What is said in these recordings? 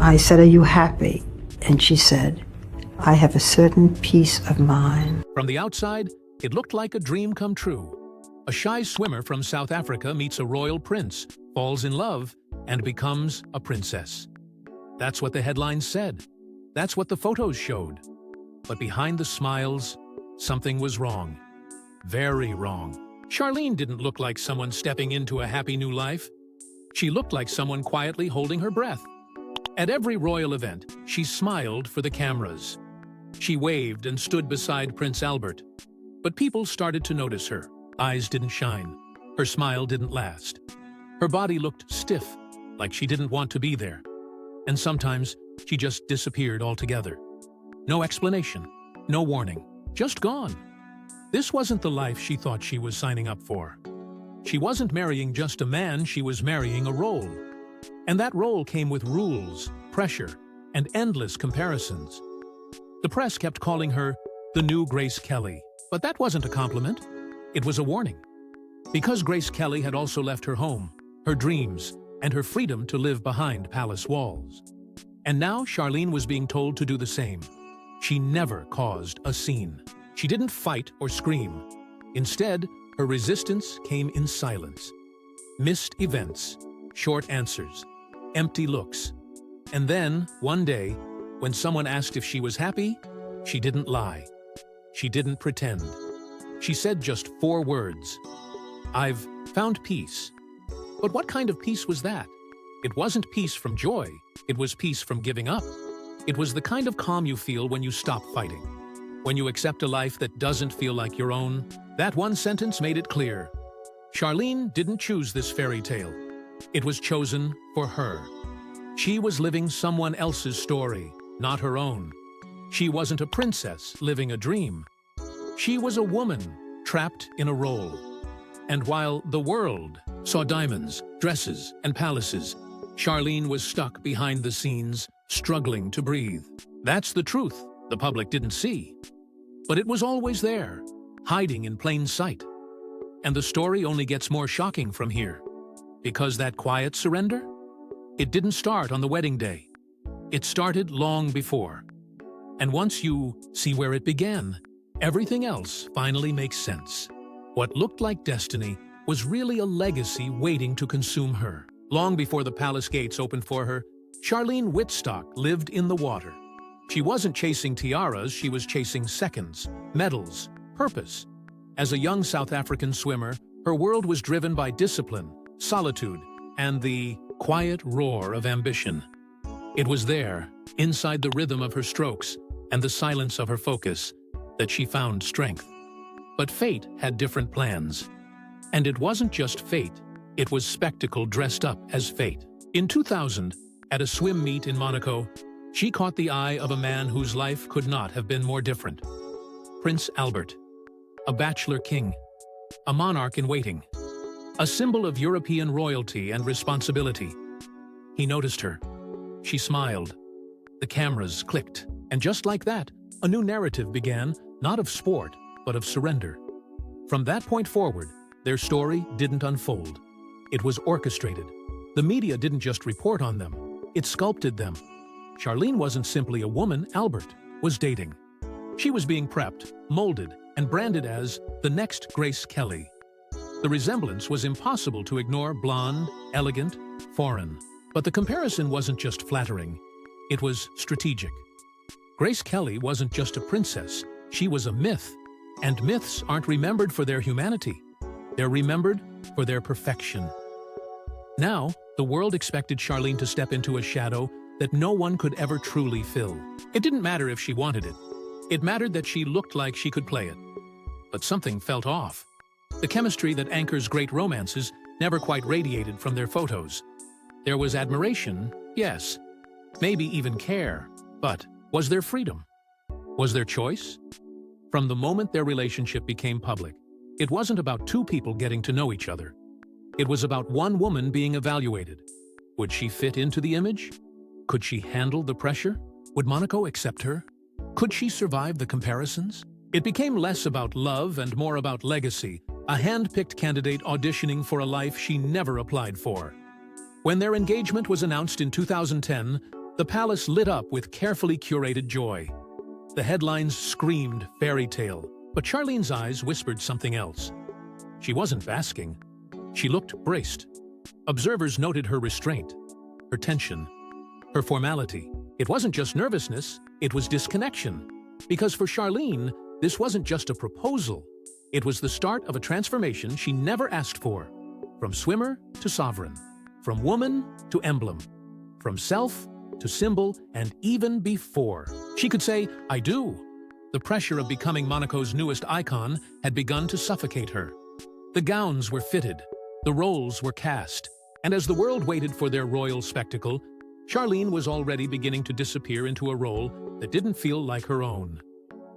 I said, "Are you happy?" And she said, "I have a certain peace of mind." From the outside, it looked like a dream come true. A shy swimmer from South Africa meets a royal prince, falls in love, and becomes a princess. That's what the headlines said. That's what the photos showed. But behind the smiles, something was wrong. Very wrong. Charlene didn't look like someone stepping into a happy new life. She looked like someone quietly holding her breath. At every royal event, she smiled for the cameras. She waved and stood beside Prince Albert. But people started to notice her. Eyes didn't shine. Her smile didn't last. Her body looked stiff, like she didn't want to be there. And sometimes, she just disappeared altogether. No explanation, no warning, just gone. This wasn't the life she thought she was signing up for. She wasn't marrying just a man, she was marrying a role. And that role came with rules, pressure, and endless comparisons. The press kept calling her the new Grace Kelly, but that wasn't a compliment. It was a warning. Because Grace Kelly had also left her home, her dreams, and her freedom to live behind palace walls. And now Charlene was being told to do the same. She never caused a scene. She didn't fight or scream. Instead, her resistance came in silence. Missed events, short answers, empty looks. And then, one day, when someone asked if she was happy, she didn't lie. She didn't pretend. She said just 4 words. "I've found peace." But what kind of peace was that? It wasn't peace from joy. It was peace from giving up. It was the kind of calm you feel when you stop fighting. When you accept a life that doesn't feel like your own. That one sentence made it clear. Charlene didn't choose this fairy tale. It was chosen for her. She was living someone else's story, not her own. She wasn't a princess living a dream. She was a woman trapped in a role. And while the world saw diamonds, dresses, and palaces, Charlene was stuck behind the scenes, struggling to breathe. That's the truth the public didn't see. But it was always there, hiding in plain sight. And the story only gets more shocking from here. Because that quiet surrender? It didn't start on the wedding day. It started long before. And once you see where it began, everything else finally makes sense. What looked like destiny was really a legacy waiting to consume her. Long before the palace gates opened for her, Charlene Whitstock lived in the water. She wasn't chasing tiaras, she was chasing seconds, medals, purpose. As a young South African swimmer, her world was driven by discipline, solitude, and the quiet roar of ambition. It was there, inside the rhythm of her strokes and the silence of her focus, that she found strength. But fate had different plans. And it wasn't just fate, it was spectacle dressed up as fate. In 2000, at a swim meet in Monaco, she caught the eye of a man whose life could not have been more different. Prince Albert, a bachelor king, a monarch in waiting, a symbol of European royalty and responsibility. He noticed her. She smiled. The cameras clicked, and just like that, a new narrative began, not of sport, but of surrender. From that point forward, their story didn't unfold. It was orchestrated. The media didn't just report on them, it sculpted them. Charlene wasn't simply a woman Albert was dating. She was being prepped, molded, and branded as the next Grace Kelly. The resemblance was impossible to ignore: blonde, elegant, foreign. But the comparison wasn't just flattering, it was strategic. Grace Kelly wasn't just a princess, she was a myth. And myths aren't remembered for their humanity. They're remembered for their perfection. Now, the world expected Charlene to step into a shadow that no one could ever truly fill. It didn't matter if she wanted it. It mattered that she looked like she could play it. But something felt off. The chemistry that anchors great romances never quite radiated from their photos. There was admiration, yes, maybe even care, but was there freedom? Was there choice? From the moment their relationship became public, it wasn't about 2 people getting to know each other. It was about one woman being evaluated. Would she fit into the image? Could she handle the pressure? Would Monaco accept her? Could she survive the comparisons? It became less about love and more about legacy, a hand-picked candidate auditioning for a life she never applied for. When their engagement was announced in 2010, The palace lit up with carefully curated joy. The headlines screamed fairy tale, but Charlene's eyes whispered something else. She wasn't basking. She looked braced. Observers noted her restraint, her tension, her formality. It wasn't just nervousness, it was disconnection. Because for Charlene, this wasn't just a proposal. It was the start of a transformation she never asked for. From swimmer to sovereign. From woman to emblem. From self to symbol, and even before she could say, "I do." The pressure of becoming Monaco's newest icon had begun to suffocate her. The gowns were fitted, the roles were cast, and as the world waited for their royal spectacle, Charlene was already beginning to disappear into a role that didn't feel like her own.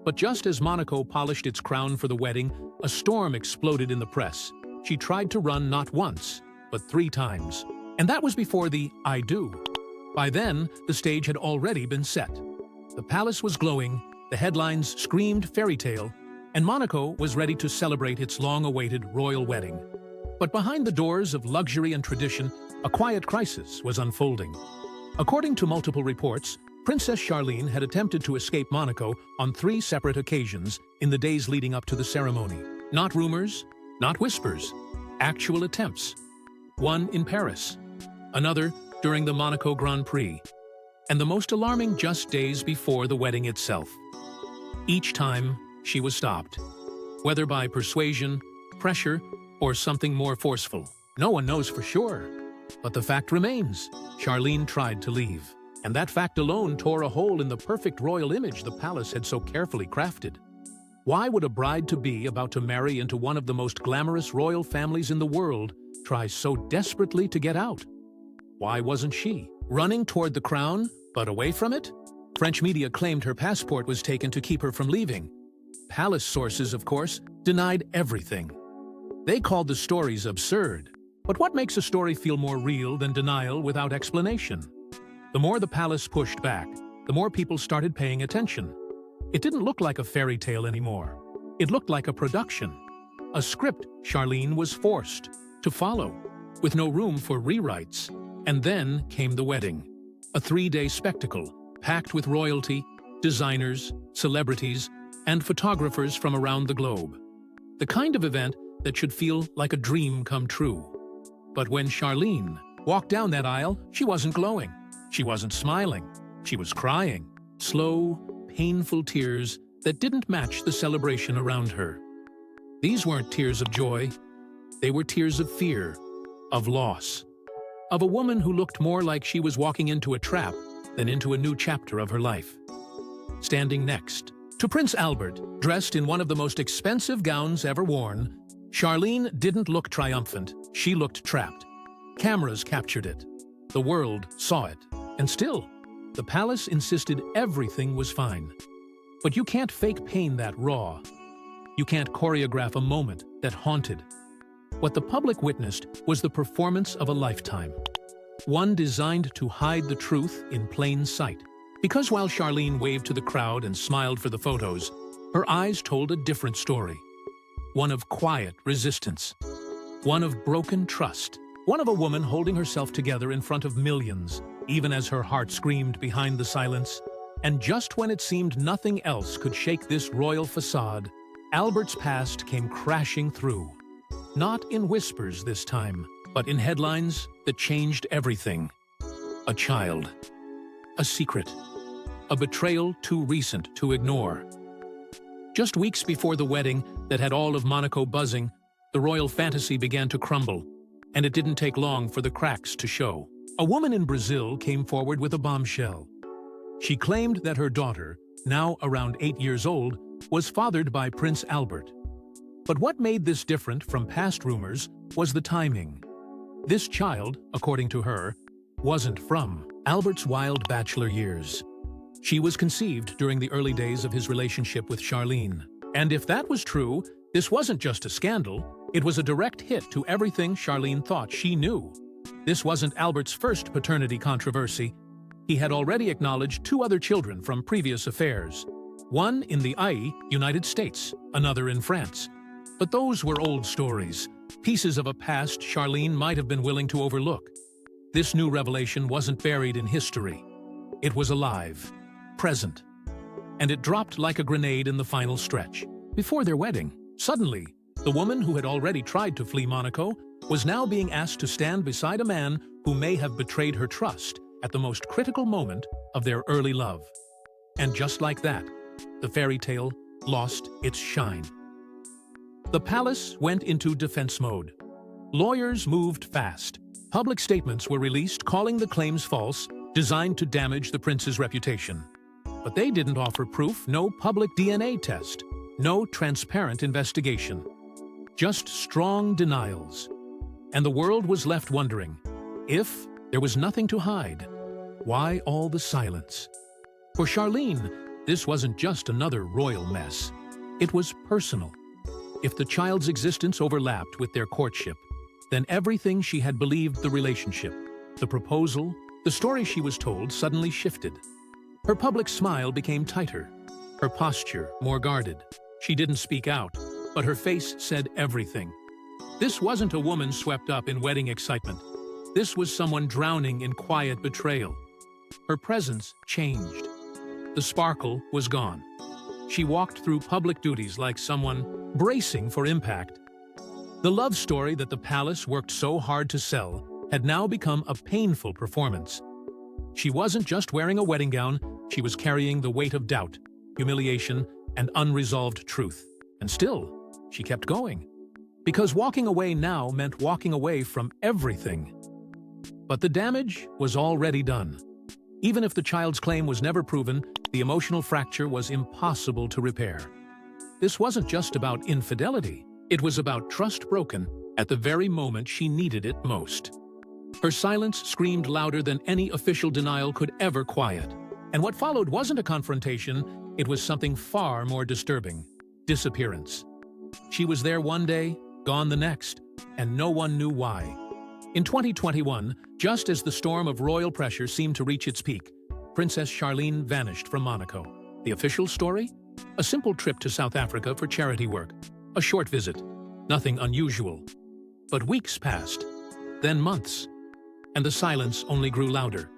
But just as Monaco polished its crown for the wedding, a storm exploded in the press. She tried to run not once, but 3 times. And that was before the "I do." By then, the stage had already been set. The palace was glowing, the headlines screamed fairy tale, and Monaco was ready to celebrate its long-awaited royal wedding. But behind the doors of luxury and tradition, a quiet crisis was unfolding. According to multiple reports, Princess Charlene had attempted to escape Monaco on 3 separate occasions in the days leading up to the ceremony. Not rumors, not whispers, actual attempts. One in Paris, another during the Monaco Grand Prix, and the most alarming just days before the wedding itself. Each time, she was stopped, whether by persuasion, pressure, or something more forceful. No one knows for sure. But the fact remains, Charlene tried to leave. And that fact alone tore a hole in the perfect royal image the palace had so carefully crafted. Why would a bride-to-be about to marry into one of the most glamorous royal families in the world try so desperately to get out? Why wasn't she running toward the crown, but away from it? French media claimed her passport was taken to keep her from leaving. Palace sources, of course, denied everything. They called the stories absurd. But what makes a story feel more real than denial without explanation? The more the palace pushed back, the more people started paying attention. It didn't look like a fairy tale anymore. It looked like a production. A script Charlene was forced to follow, with no room for rewrites. And then came the wedding. A 3-day spectacle, packed with royalty, designers, celebrities, and photographers from around the globe. The kind of event that should feel like a dream come true. But when Charlene walked down that aisle, she wasn't glowing. She wasn't smiling. She was crying. Slow, painful tears that didn't match the celebration around her. These weren't tears of joy. They were tears of fear, of loss. Of a woman who looked more like she was walking into a trap than into a new chapter of her life. Standing next to Prince Albert, dressed in one of the most expensive gowns ever worn, Charlene didn't look triumphant. She looked trapped. Cameras captured it. The world saw it. And still, the palace insisted everything was fine. But you can't fake pain that raw. You can't choreograph a moment that haunted. What the public witnessed was the performance of a lifetime. One designed to hide the truth in plain sight. Because while Charlene waved to the crowd and smiled for the photos, her eyes told a different story. One of quiet resistance. One of broken trust. One of a woman holding herself together in front of millions, even as her heart screamed behind the silence. And just when it seemed nothing else could shake this royal facade, Albert's past came crashing through. Not in whispers this time, but in headlines that changed everything. A child. A secret. A betrayal too recent to ignore. Just weeks before the wedding that had all of Monaco buzzing, the royal fantasy began to crumble, and it didn't take long for the cracks to show. A woman in Brazil came forward with a bombshell. She claimed that her daughter, now around 8 years old, was fathered by Prince Albert. But what made this different from past rumors was the timing. This child, according to her, wasn't from Albert's wild bachelor years. She was conceived during the early days of his relationship with Charlene. And if that was true, this wasn't just a scandal, it was a direct hit to everything Charlene thought she knew. This wasn't Albert's first paternity controversy. He had already acknowledged 2 other children from previous affairs. One in the United States, another in France. But those were old stories, pieces of a past Charlene might have been willing to overlook. This new revelation wasn't buried in history. It was alive, present, and it dropped like a grenade in the final stretch. Before their wedding, suddenly, the woman who had already tried to flee Monaco was now being asked to stand beside a man who may have betrayed her trust at the most critical moment of their early love. And just like that, the fairy tale lost its shine. The palace went into defense mode. Lawyers moved fast. Public statements were released calling the claims false, designed to damage the prince's reputation. But they didn't offer proof, no public DNA test, no transparent investigation. Just strong denials. And the world was left wondering, if there was nothing to hide, why all the silence? For Charlene, this wasn't just another royal mess. It was personal. If the child's existence overlapped with their courtship, then everything she had believed the relationship, the proposal, the story she was told suddenly shifted. Her public smile became tighter, her posture more guarded. She didn't speak out, but her face said everything. This wasn't a woman swept up in wedding excitement. This was someone drowning in quiet betrayal. Her presence changed. The sparkle was gone. She walked through public duties like someone bracing for impact. The love story that the palace worked so hard to sell had now become a painful performance. She wasn't just wearing a wedding gown, she was carrying the weight of doubt, humiliation, and unresolved truth. And still, she kept going. Because walking away now meant walking away from everything. But the damage was already done. Even if the child's claim was never proven, the emotional fracture was impossible to repair. This wasn't just about infidelity. It was about trust broken at the very moment she needed it most. Her silence screamed louder than any official denial could ever quiet. And what followed wasn't a confrontation, it was something far more disturbing: disappearance. She was there one day, gone the next, and no one knew why. In 2021, just as the storm of royal pressure seemed to reach its peak, Princess Charlene vanished from Monaco. The official story? A simple trip to South Africa for charity work. A short visit. Nothing unusual. But weeks passed, then months, and the silence only grew louder.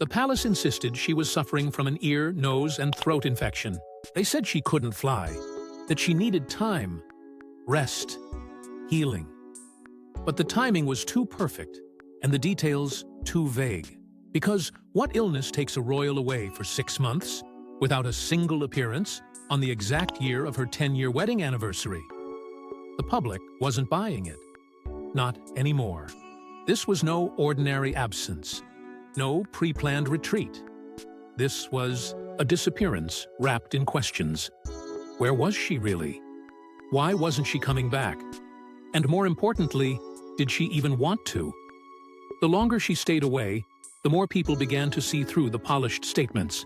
The palace insisted she was suffering from an ear, nose, and throat infection. They said she couldn't fly, that she needed time, rest, healing. But the timing was too perfect, and the details too vague. Because what illness takes a royal away for 6 months, without a single appearance, on the exact year of her 10-year wedding anniversary? The public wasn't buying it. Not anymore. This was no ordinary absence. No pre-planned retreat. This was a disappearance wrapped in questions. Where was she really? Why wasn't she coming back? And more importantly, did she even want to? The longer she stayed away, the more people began to see through the polished statements.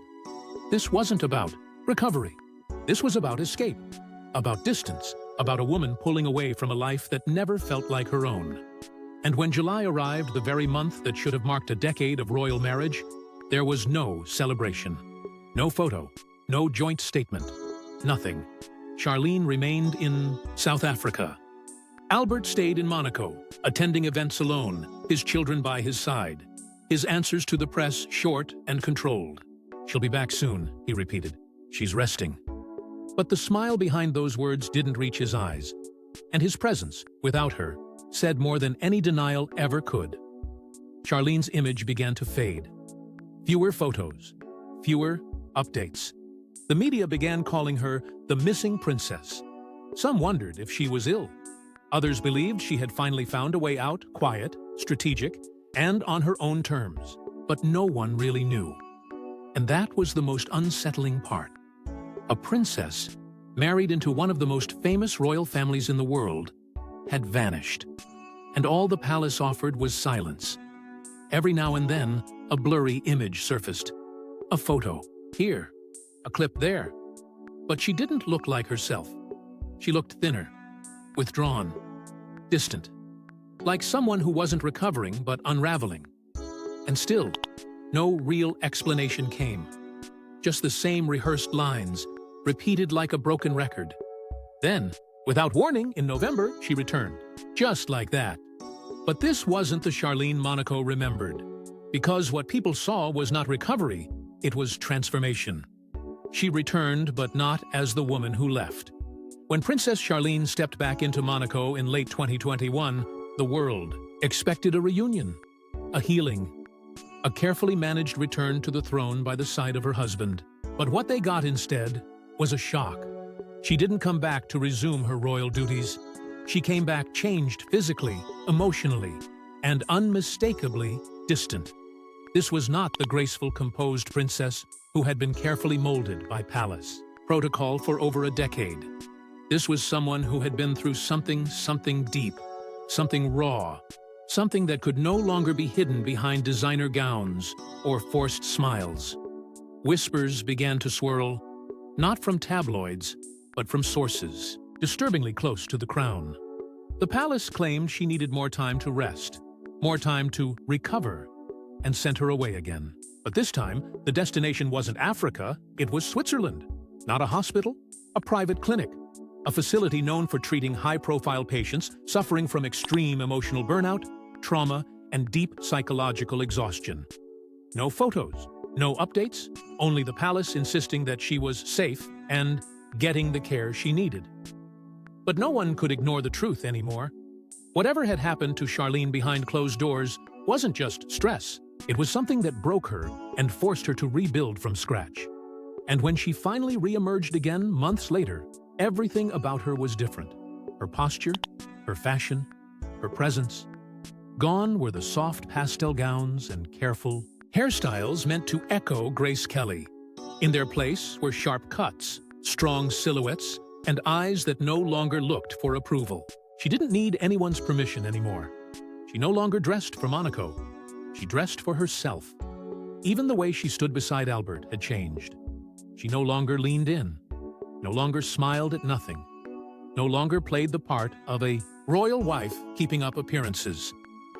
This wasn't about recovery. This was about escape, about distance, about a woman pulling away from a life that never felt like her own. And when July arrived, the very month that should have marked a decade of royal marriage, there was no celebration. No photo, no joint statement, nothing. Charlene remained in South Africa. Albert stayed in Monaco, attending events alone, his children by his side. His answers to the press short and controlled. "She'll be back soon," he repeated. "She's resting." But the smile behind those words didn't reach his eyes, and his presence, without her, said more than any denial ever could. Charlene's image began to fade. Fewer photos, fewer updates. The media began calling her the missing princess. Some wondered if she was ill. Others believed she had finally found a way out, quiet, strategic, and on her own terms. But no one really knew. And that was the most unsettling part. A princess, married into one of the most famous royal families in the world, had vanished. And all the palace offered was silence. Every now and then, a blurry image surfaced. A photo here, a clip there. But she didn't look like herself. She looked thinner, withdrawn, distant, like someone who wasn't recovering but unraveling. And still, no real explanation came. Just the same rehearsed lines, repeated like a broken record. Then, without warning, in November, she returned. Just like that. But this wasn't the Charlene Monaco remembered. Because what people saw was not recovery, It was transformation. She returned, but not as the woman who left. When Princess Charlene stepped back into Monaco in late 2021, the world expected a reunion, a healing, a carefully managed return to the throne by the side of her husband. But what they got instead was a shock. She didn't come back to resume her royal duties. She came back changed physically, emotionally, and unmistakably distant. This was not the graceful, composed princess who had been carefully molded by palace protocol for over a decade. This was someone who had been through something deep, something raw, something that could no longer be hidden behind designer gowns or forced smiles. Whispers began to swirl, not from tabloids, but from sources disturbingly close to the crown. The palace claimed she needed more time to rest, more time to recover, and sent her away again. But this time, the destination wasn't Africa, it was Switzerland. Not a hospital, a private clinic, a facility known for treating high-profile patients suffering from extreme emotional burnout, trauma, and deep psychological exhaustion. No photos, no updates, only the palace insisting that she was safe and getting the care she needed. But no one could ignore the truth anymore. Whatever had happened to Charlene behind closed doors wasn't just stress. It was something that broke her and forced her to rebuild from scratch. And when she finally re-emerged again months later, everything about her was different. Her posture, her fashion, her presence. Gone were the soft pastel gowns and careful hairstyles meant to echo Grace Kelly. In their place were sharp cuts, strong silhouettes, and eyes that no longer looked for approval. She didn't need anyone's permission anymore. She no longer dressed for Monaco. She dressed for herself. Even the way she stood beside Albert had changed. She no longer leaned in, no longer smiled at nothing, no longer played the part of a royal wife keeping up appearances.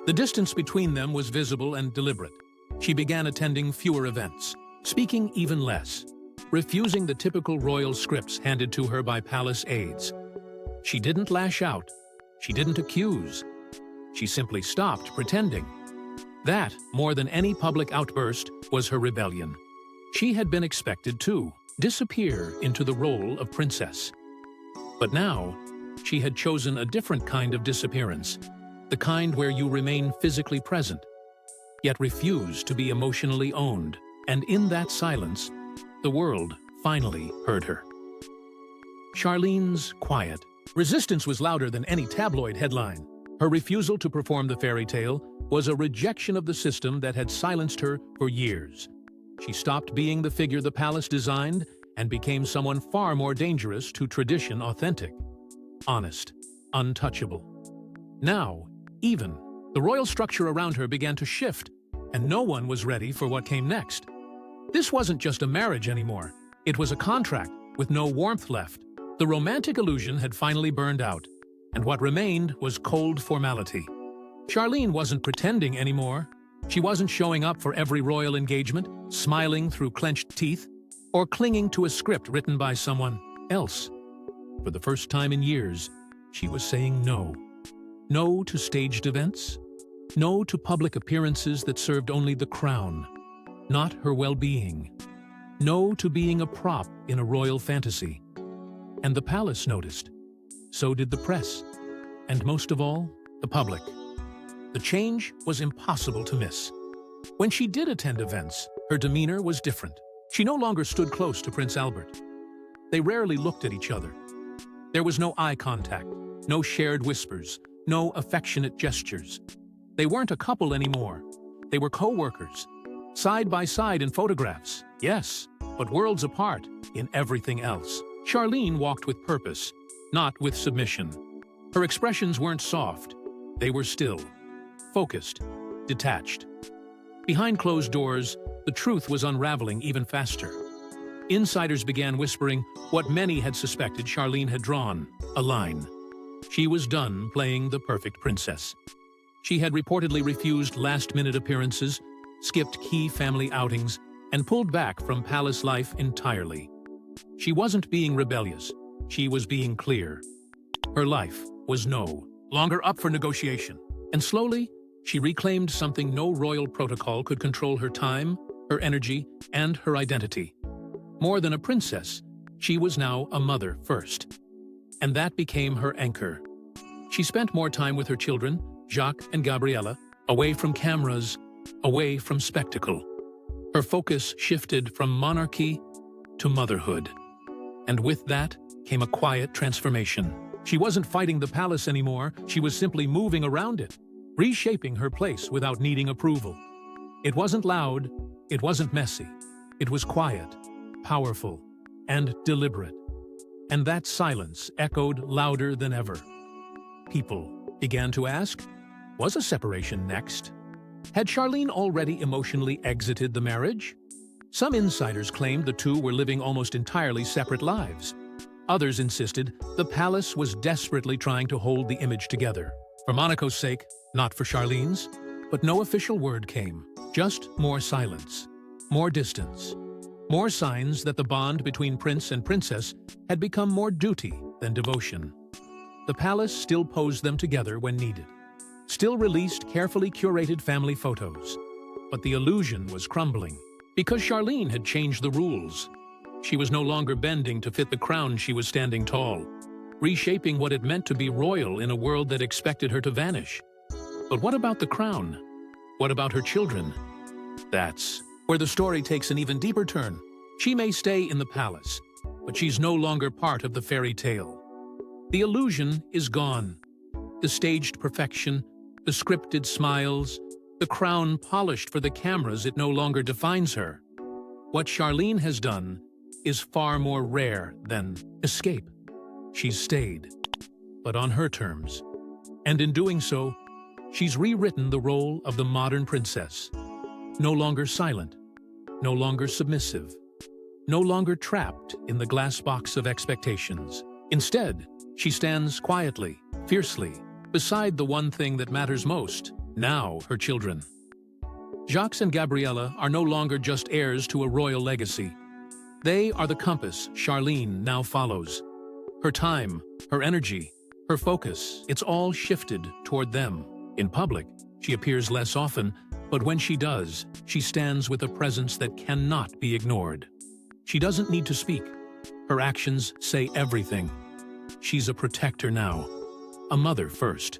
The distance between them was visible and deliberate. She began attending fewer events, speaking even less, refusing the typical royal scripts handed to her by palace aides. She didn't lash out. She didn't accuse. She simply stopped pretending. That, more than any public outburst, was her rebellion. She had been expected to disappear into the role of princess. But now, she had chosen a different kind of disappearance, the kind where you remain physically present, yet refuse to be emotionally owned. And in that silence, the world finally heard her. Charlene's quiet resistance was louder than any tabloid headline. Her refusal to perform the fairy tale was a rejection of the system that had silenced her for years. She stopped being the figure the palace designed and became someone far more dangerous to tradition: authentic, honest, untouchable. Now, even, the royal structure around her began to shift, and no one was ready for what came next. This wasn't just a marriage anymore. It was a contract with no warmth left. The romantic illusion had finally burned out, and what remained was cold formality. Charlene wasn't pretending anymore. She wasn't showing up for every royal engagement, smiling through clenched teeth, or clinging to a script written by someone else. For the first time in years, she was saying no. No to staged events. No to public appearances that served only the crown, not her well-being. No to being a prop in a royal fantasy. And the palace noticed. So did the press. And most of all, the public. The change was impossible to miss. When she did attend events, her demeanor was different. She no longer stood close to Prince Albert. They rarely looked at each other. There was no eye contact, no shared whispers, no affectionate gestures. They weren't a couple anymore. They were co-workers, side by side in photographs, yes, but worlds apart in everything else. Charlene walked with purpose, not with submission. Her expressions weren't soft. They were still, focused, detached. Behind closed doors, the truth was unraveling even faster. Insiders began whispering what many had suspected: Charlene had drawn a line. She was done playing the perfect princess. She had reportedly refused last-minute appearances, skipped key family outings, and pulled back from palace life entirely. She wasn't being rebellious. She was being clear. Her life was no longer up for negotiation. And slowly, she reclaimed something no royal protocol could control: her time, her energy, and her identity. More than a princess, she was now a mother first. And that became her anchor. She spent more time with her children, Jacques and Gabriella, away from cameras, away from spectacle. Her focus shifted from monarchy to motherhood. And with that came a quiet transformation. She wasn't fighting the palace anymore, she was simply moving around it, reshaping her place without needing approval. It wasn't loud, it wasn't messy. It was quiet, powerful, and deliberate. And that silence echoed louder than ever. People began to ask, was a separation next? Had Charlene already emotionally exited the marriage? Some insiders claimed the two were living almost entirely separate lives. Others insisted the palace was desperately trying to hold the image together. For Monaco's sake, not for Charlene's. But no official word came. Just more silence, more distance, more signs that the bond between prince and princess had become more duty than devotion. The palace still posed them together when needed, still released carefully curated family photos. But the illusion was crumbling, because Charlene had changed the rules. She was no longer bending to fit the crown, she was standing tall, reshaping what it meant to be royal in a world that expected her to vanish. But what about the crown? What about her children? That's where the story takes an even deeper turn. She may stay in the palace, but she's no longer part of the fairy tale. The illusion is gone. The staged perfection, the scripted smiles, the crown polished for the cameras, it no longer defines her. What Charlene has done is far more rare than escape. She's stayed, but on her terms. And in doing so, she's rewritten the role of the modern princess. No longer silent, no longer submissive, no longer trapped in the glass box of expectations. Instead, she stands quietly, fiercely, beside the one thing that matters most, now her children. Jacques and Gabriella are no longer just heirs to a royal legacy. They are the compass Charlene now follows. Her time, her energy, her focus, it's all shifted toward them. In public, she appears less often, but when she does, she stands with a presence that cannot be ignored. She doesn't need to speak. Her actions say everything. She's a protector now, a mother first,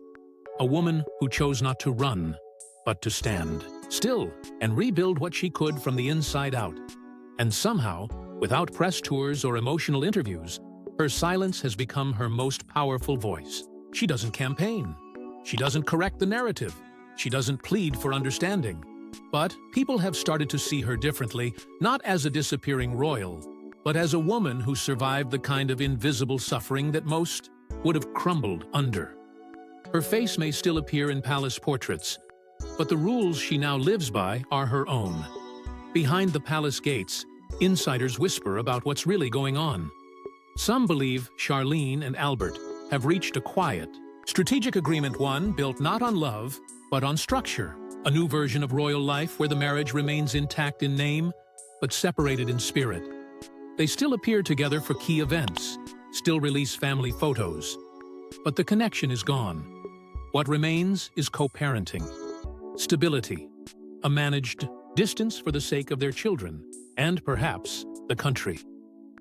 a woman who chose not to run, but to stand still and rebuild what she could from the inside out. And somehow, without press tours or emotional interviews, her silence has become her most powerful voice. She doesn't campaign. She doesn't correct the narrative. She doesn't plead for understanding. But people have started to see her differently, not as a disappearing royal, but as a woman who survived the kind of invisible suffering that most would have crumbled under. Her face may still appear in palace portraits, but the rules she now lives by are her own. Behind the palace gates, insiders whisper about what's really going on. Some believe Charlene and Albert have reached a quiet, strategic agreement, one built not on love, but on structure. A new version of royal life where the marriage remains intact in name, but separated in spirit. They still appear together for key events, still release family photos. But the connection is gone. What remains is co-parenting, stability, a managed distance for the sake of their children, and perhaps the country.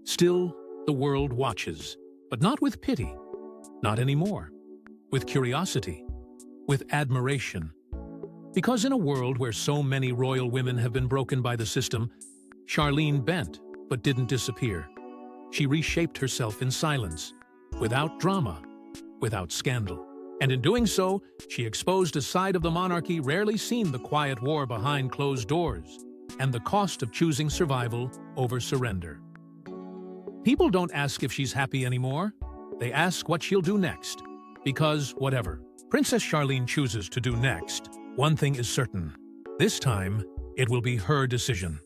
Still, the world watches, but not with pity, not anymore. With curiosity, with admiration. Because in a world where so many royal women have been broken by the system, Charlene bent but didn't disappear. She reshaped herself in silence, without drama, without scandal. And in doing so, she exposed a side of the monarchy rarely seen: the quiet war behind closed doors, and the cost of choosing survival over surrender. People don't ask if she's happy anymore. They ask what she'll do next. Because whatever Princess Charlene chooses to do next, one thing is certain. This time, it will be her decision.